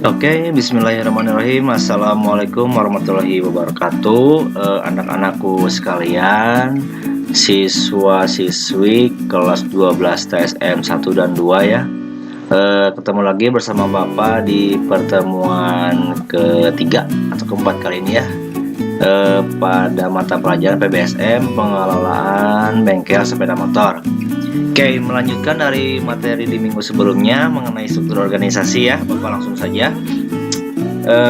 Oke, bismillahirrahmanirrahim. Assalamualaikum warahmatullahi wabarakatuh. Anak-anakku sekalian, siswa-siswi kelas 12 TSM 1 dan 2 ya. Ketemu lagi bersama Bapak di pertemuan ketiga atau keempat kali ini ya. Pada mata pelajaran PBSM pengelolaan bengkel sepeda motor. Oke, melanjutkan dari materi di minggu sebelumnya mengenai struktur organisasi ya, Bapak langsung saja.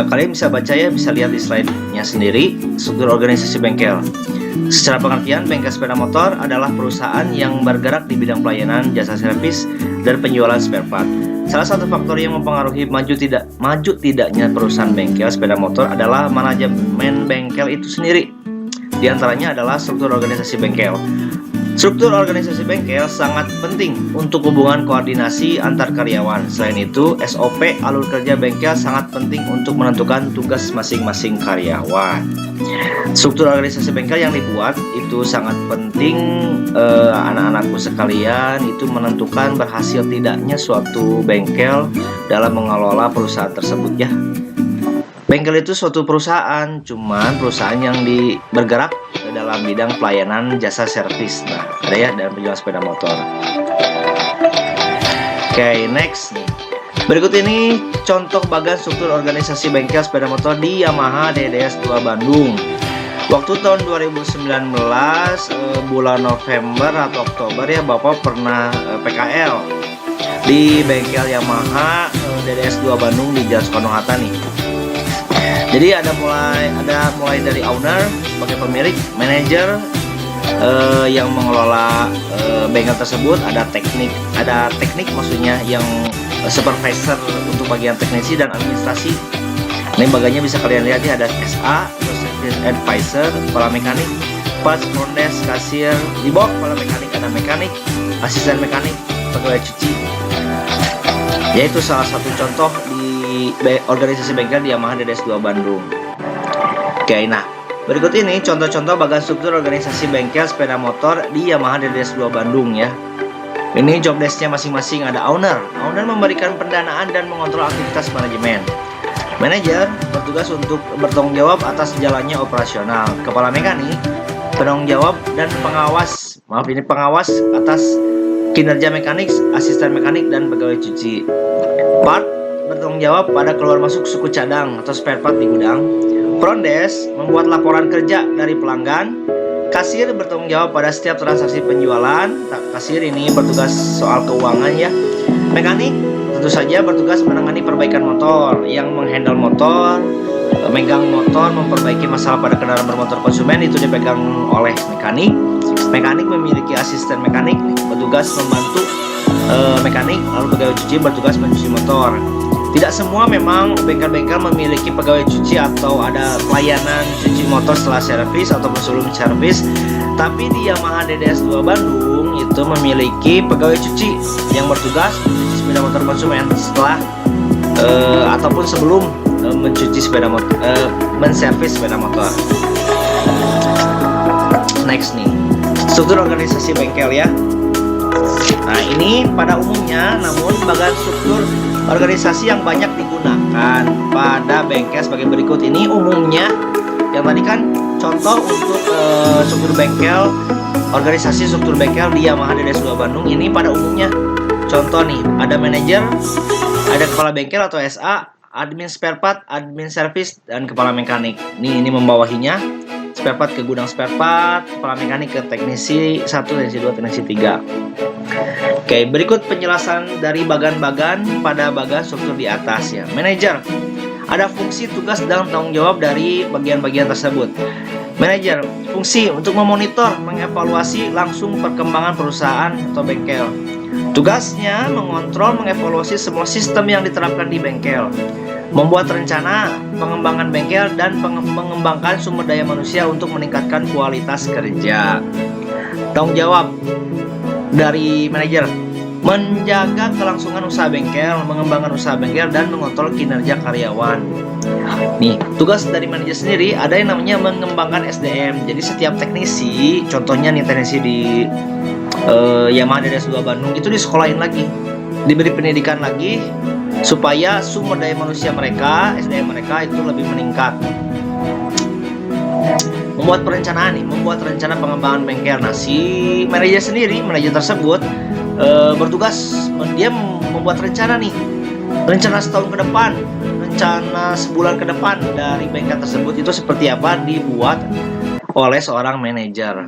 Kalian bisa baca ya, bisa lihat di slide-nya sendiri, struktur organisasi bengkel. Secara pengertian, bengkel sepeda motor adalah perusahaan yang bergerak di bidang pelayanan, jasa servis, dan penjualan spare part. Salah satu faktor yang mempengaruhi maju tidaknya perusahaan bengkel sepeda motor adalah manajemen bengkel itu sendiri. Di antaranya adalah struktur organisasi bengkel. Struktur organisasi bengkel sangat penting untuk hubungan koordinasi antar karyawan. Selain itu, SOP alur kerja bengkel sangat penting untuk menentukan tugas masing-masing karyawan. Struktur organisasi bengkel yang dibuat itu sangat penting, anak-anakku sekalian, itu menentukan berhasil tidaknya suatu bengkel dalam mengelola perusahaan tersebut ya. Bengkel itu suatu perusahaan, cuman perusahaan yang bergerak dalam bidang pelayanan jasa servis. Nah, ada ya dalam penjualan sepeda motor. Oke, next nih. Berikut ini contoh bagan struktur organisasi bengkel sepeda motor di Yamaha DDS 2 Bandung. Waktu tahun 2019 bulan November atau Oktober ya, Bapak pernah PKL di bengkel Yamaha DDS 2 Bandung di Jalan Soekarno-Hatta nih. Jadi ada mulai dari owner sebagai pemilik, manajer yang mengelola bengkel tersebut, ada teknik maksudnya yang supervisor untuk bagian teknisi dan administrasi. Ini bagiannya bisa kalian lihat ya, ada SA, service advisor, kepala mekanik, parts, front desk, kasir. Di bawah kepala mekanik ada mekanik, asisten mekanik, pegawai cuci. Yaitu salah satu contoh di organisasi bengkel di Yamaha DDS 2 Bandung. Oke, nah berikut ini contoh-contoh bagan struktur organisasi bengkel sepeda motor di Yamaha DDS 2 Bandung ya. Ini job desk-nya masing-masing. Ada owner memberikan pendanaan dan mengontrol aktivitas manajemen. Manajer bertugas untuk bertanggung jawab atas jalannya operasional. Kepala mekanik penanggung jawab dan pengawas atas kinerja mekanik, asisten mekanik, dan pegawai cuci. Part bertanggung jawab pada keluar masuk suku cadang atau spare part di gudang. Front desk membuat laporan kerja dari pelanggan. Kasir bertanggung jawab pada setiap transaksi penjualan. Kasir ini bertugas soal keuangan ya. Mekanik tentu saja bertugas menangani perbaikan motor, yang menghandle motor, megang motor, memperbaiki masalah pada kendaraan bermotor konsumen itu dipegang oleh mekanik. Mekanik memiliki asisten mekanik, bertugas membantu mekanik, lalu pegawai cuci bertugas mencuci motor. Tidak semua memang bengkel-bengkel memiliki pegawai cuci atau ada pelayanan cuci motor setelah servis ataupun sebelum servis. Tapi di Yamaha DDS 2 Bandung itu memiliki pegawai cuci yang bertugas mencuci sepeda motor konsumen setelah ataupun sebelum mencuci sepeda motor, menservis sepeda motor. Next nih, struktur organisasi bengkel ya. Nah, ini pada umumnya, namun bagan struktur organisasi yang banyak digunakan pada bengkel sebagai berikut. Ini umumnya, yang tadi kan contoh untuk struktur bengkel, organisasi struktur bengkel di Yamaha DDS 2 Bandung. Ini pada umumnya contoh nih, ada manajer, ada kepala bengkel atau SA, admin spare part, admin service, dan kepala mekanik. Ini membawahinya, spare part ke gudang spare part, kepala mekanik ke teknisi 1, teknisi 2, teknisi 3. Oke, berikut penjelasan dari bagan-bagan pada bagan struktur di atas ya. Manajer, ada fungsi, tugas, dan tanggung jawab dari bagian-bagian tersebut. Manajer, fungsi untuk memonitor, mengevaluasi langsung perkembangan perusahaan atau bengkel. Tugasnya mengontrol, mengevaluasi semua sistem yang diterapkan di bengkel, membuat rencana pengembangan bengkel, dan mengembangkan sumber daya manusia untuk meningkatkan kualitas kerja. Tanggung jawab dari manajer, menjaga kelangsungan usaha bengkel, mengembangkan usaha bengkel, dan mengontrol kinerja karyawan. Nih, tugas dari manajer sendiri ada yang namanya mengembangkan SDM. Jadi setiap teknisi, contohnya nih teknisi di Yamaha DDS 2 Bandung itu disekolahin lagi, diberi pendidikan lagi supaya sumber daya manusia mereka, SDM mereka itu lebih meningkat. Membuat perencanaan nih, membuat rencana pengembangan bengkel. Nah, si manajer tersebut bertugas, dia membuat rencana nih, rencana setahun ke depan, rencana sebulan ke depan dari bengkel tersebut itu seperti apa, dibuat oleh seorang manajer.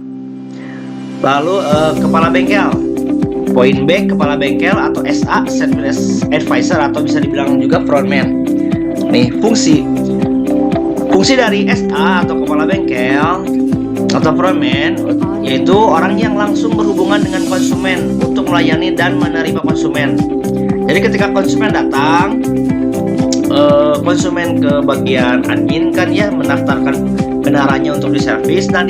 Lalu kepala bengkel, poin B, kepala bengkel atau SA, Service Advisor, atau bisa dibilang juga frontman. Nih, fungsi dari SA atau kepala bengkel atau frontman yaitu orang yang langsung berhubungan dengan konsumen untuk melayani dan menerima konsumen. Jadi ketika konsumen datang, konsumen ke bagian admin kan ya, mendaftarkan kendaraannya untuk diservis. Nah,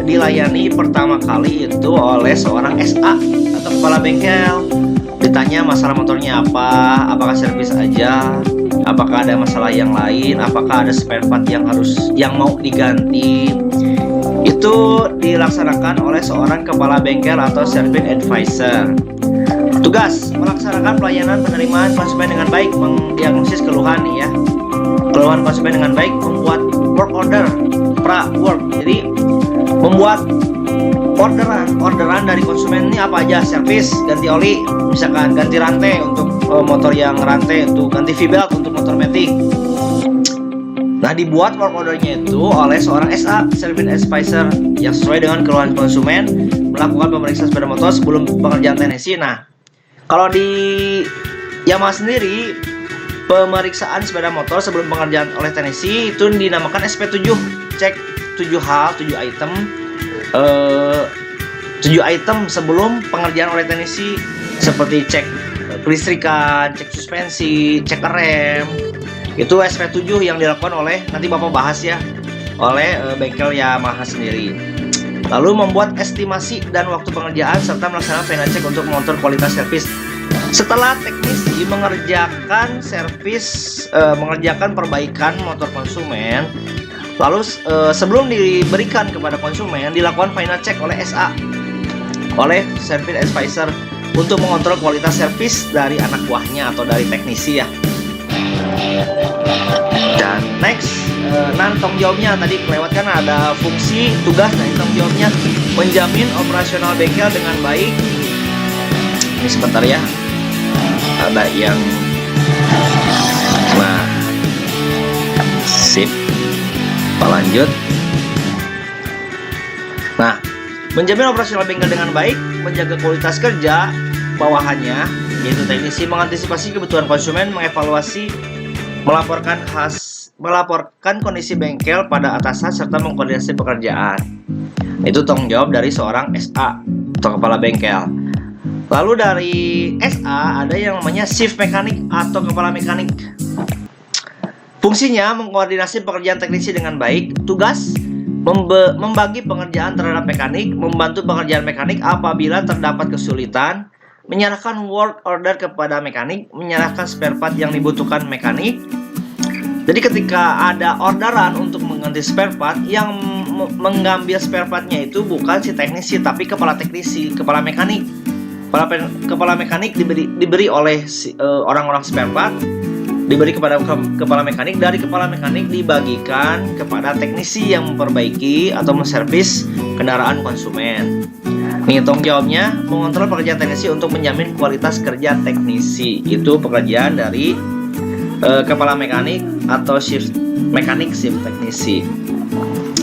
dilayani pertama kali itu oleh seorang SA atau kepala bengkel. Ditanya masalah motornya apa, apakah servis aja, apakah ada masalah yang lain, apakah ada spare part yang mau diganti. Itu dilaksanakan oleh seorang kepala bengkel atau service advisor. Tugas melaksanakan pelayanan penerimaan konsumen dengan baik, mendiagnosis keluhan nih ya, keluhan konsumen dengan baik, membuat work order, pra-work. Jadi membuat orderan dari konsumen ini apa aja, servis, ganti oli, misalkan ganti rantai untuk motor yang rantai, untuk ganti V-belt untuk motor matic. Nah, dibuat work ordernya itu oleh seorang SA, Service Advisor, yang sesuai dengan keluhan konsumen, melakukan pemeriksaan sepeda motor sebelum pengerjaan teknisi. Nah, kalau di Yamaha sendiri, pemeriksaan sepeda motor sebelum pengerjaan oleh teknisi itu dinamakan SP7. Cek 7 hal, 7 item, 7 item sebelum pengerjaan oleh teknisi, seperti cek kelistrikan, cek suspensi, cek rem. Itu SP7 yang dilakukan oleh, nanti Bapak bahas ya, oleh bengkel Yamaha sendiri. Lalu membuat estimasi dan waktu pengerjaan serta melaksanakan final check untuk mengontrol kualitas servis. Setelah teknisi mengerjakan mengerjakan perbaikan motor konsumen, lalu sebelum diberikan kepada konsumen, dilakukan final check oleh SA, oleh Service Advisor, untuk mengontrol kualitas servis dari anak buahnya atau dari teknisi ya. Dan next, tanggung jawabnya tadi kelewatkan, ada fungsi, tugas, dan tanggung jawabnya menjamin operasional bengkel dengan baik. Ini sebentar ya, ada yang sip, lanjut. Nah, menjamin operasional bengkel dengan baik, menjaga kualitas kerja bawahannya, yaitu teknisi, mengantisipasi kebutuhan konsumen, mengevaluasi, melaporkan kondisi bengkel pada atasan, serta mengkoordinasi pekerjaan. Itu tanggung jawab dari seorang SA atau kepala bengkel. Lalu dari SA ada yang namanya chief mekanik atau kepala mekanik. Fungsinya mengkoordinasi pekerjaan teknisi dengan baik. Tugas membagi pengerjaan terhadap mekanik, membantu pekerjaan mekanik apabila terdapat kesulitan, menyerahkan work order kepada mekanik, menyerahkan spare part yang dibutuhkan mekanik. Jadi ketika ada orderan untuk mengganti spare part, yang mengambil spare partnya itu bukan si teknisi, tapi kepala teknisi, kepala mekanik. Kepala mekanik diberi oleh orang-orang spare part, diberi kepada kepala mekanik, dari kepala mekanik dibagikan kepada teknisi yang memperbaiki atau menservis kendaraan konsumen. Nih, tanggung jawabnya mengontrol pekerjaan teknisi untuk menjamin kualitas kerja teknisi. Itu pekerjaan dari kepala mekanik atau shift mekanik, shift teknisi.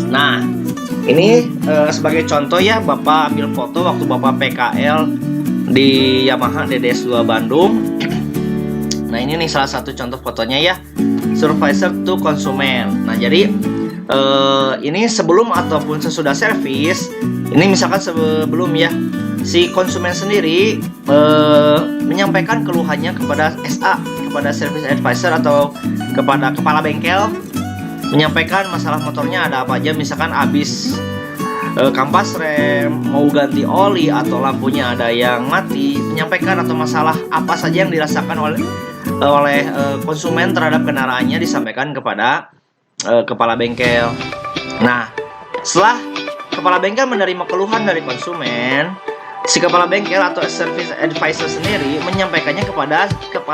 Nah, ini sebagai contoh ya, Bapak ambil foto waktu Bapak PKL di Yamaha DDS2 Bandung. Nah, ini nih salah satu contoh fotonya ya, supervisor to konsumen. Nah, jadi ini sebelum ataupun sesudah servis. Ini misalkan sebelum ya, si konsumen sendiri menyampaikan keluhannya kepada SA, kepada service advisor atau kepada kepala bengkel, menyampaikan masalah motornya ada apa aja, misalkan habis kampas rem, mau ganti oli, atau lampunya ada yang mati, menyampaikan atau masalah apa saja yang dirasakan oleh konsumen terhadap kendaraannya disampaikan kepada kepala bengkel. Nah, setelah kepala bengkel menerima keluhan dari konsumen, Si kepala bengkel atau service advisor sendiri menyampaikannya kepada